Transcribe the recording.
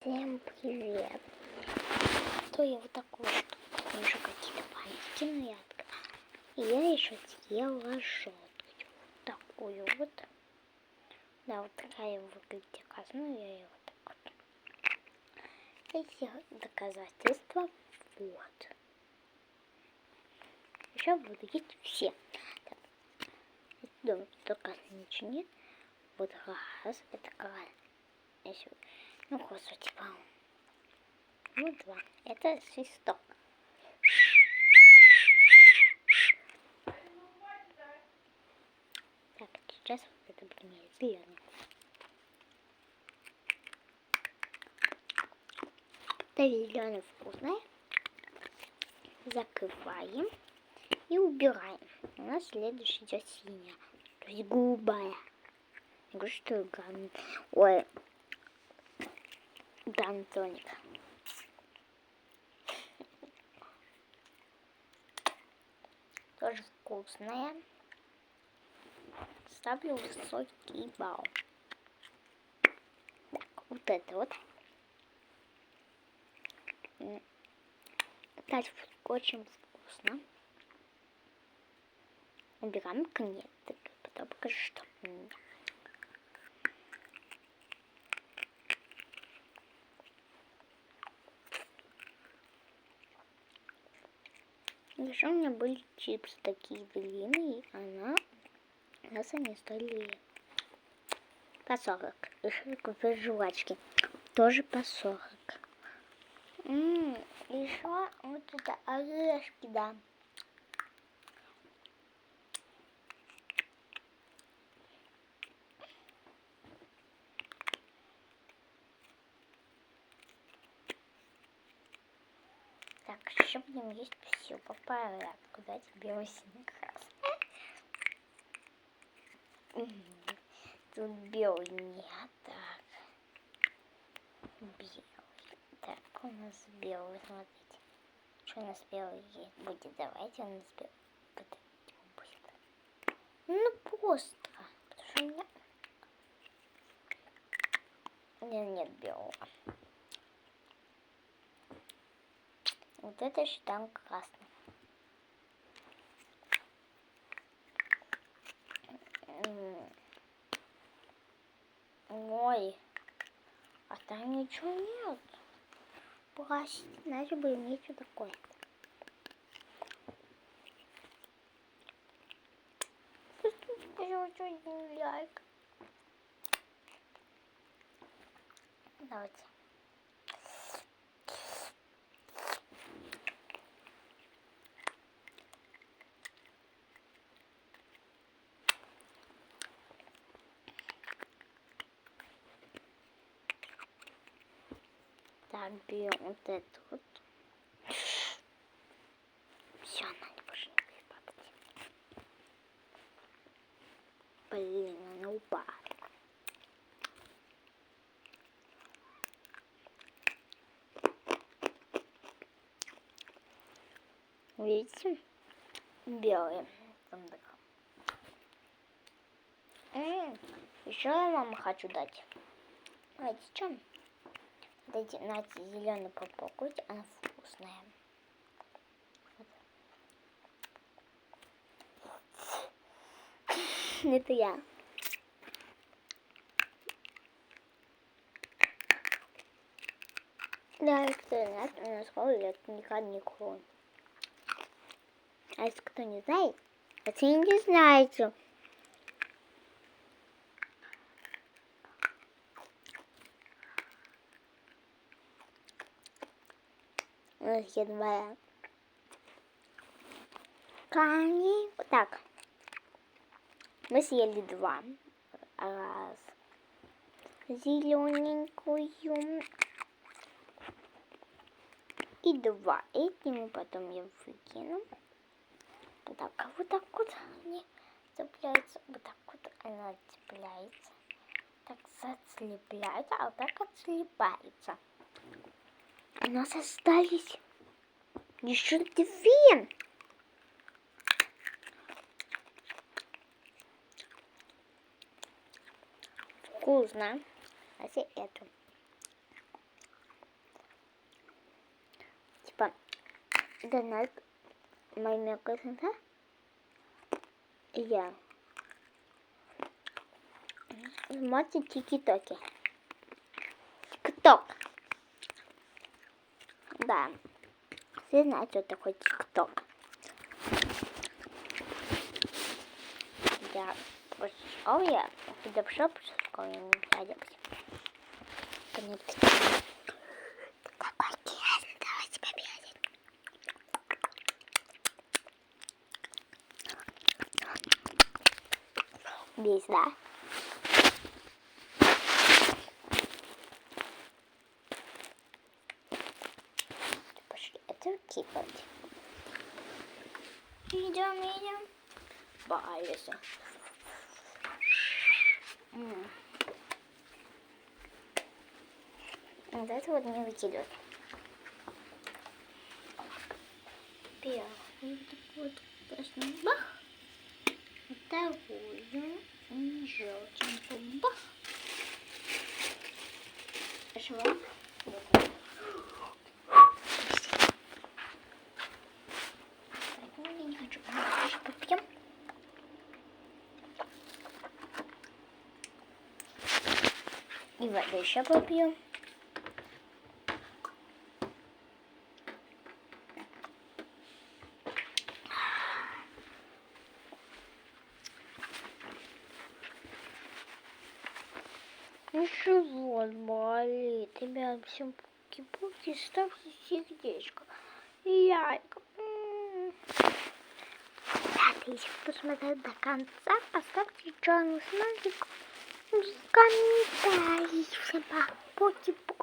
Всем привет! То я вот такую штуку, уже какие-то пальчики нарядка. И я еще съела желтую. Такую вот. Да, вот такая выглядит оказывается. Ну, я ее вот так вот. Эти доказательства. Вот. Еще буду есть все. Так. Думаю, только ничего нет. Вот раз. Это какая? Ну, господи, типа. Ну, два. Это свисток. Так, сейчас вот это блин, зеленый. Это зеленый вкусный. Закрываем и убираем. У нас следующий идет синяя. То есть голубая. Я говорю, что ган... Ой. Гантоник. Тоже вкусная. Ставлю высокий балл. Так, вот это вот. Кстати, очень вкусно. Убираем конец. Потом покажу, что. Еще у меня были чипсы такие длинные, у нас они стоили по 40. Еще купил жвачки, тоже по 40. Еще вот это орешки, да. Так, еще будем есть все по порядку. Да, тебе осень красный. Тут белый нет, так. Белый. Так, у нас белый, смотрите. Что у нас белый есть? Будет, давайте у нас белый. Будет. Ну, просто. Потому что у меня нет белого. Вот это считаем красным. Ой, а там ничего нет. Прости, иначе бы ничего такое. Еще один лайк. Давайте. Так, берем вот эту вот. Все, она больше не будет падать. Блин, она упала. Видите? Белые. Еще я вам хочу дать. Знаете, что? Дайте, знаете, зеленый попробуйте, она вкусная. Это я. Да, кто знает, у нас лет никогда не клон. А если кто не знает, это не знаете. У нас есть два. Камни. Так. Мы съели два. Раз. Зелененькую. И два. Эти мы потом я выкину. Так, а вот так вот они цепляются. Вот так вот она цепляется. Так зацепляется, а вот так отслепается. У нас остались еще две. Вкусно. А все это. донат моими коснуться. Я. Смотрите тики-токи. Тик-ток. Да. Все знают, что такое тик-ток. Я пошел, я туда пошел, не садимся. Конец. Какой интересный, давайте победить. Весь, да? Пошли это кипать. Идем. По лесу. Вот это вот не выкидывать. Первый вот красный бах. Второй желтенький бах. Хорошо. Я не хочу. Попьем. И воду еще попьем. Живот болит. Ребят, всем пуки-пуки, ставьте сердечко. Яйка. Ребята, если посмотрели до конца, поставьте черный смайлик в комментарии. Всем пока. Пуки-пуки.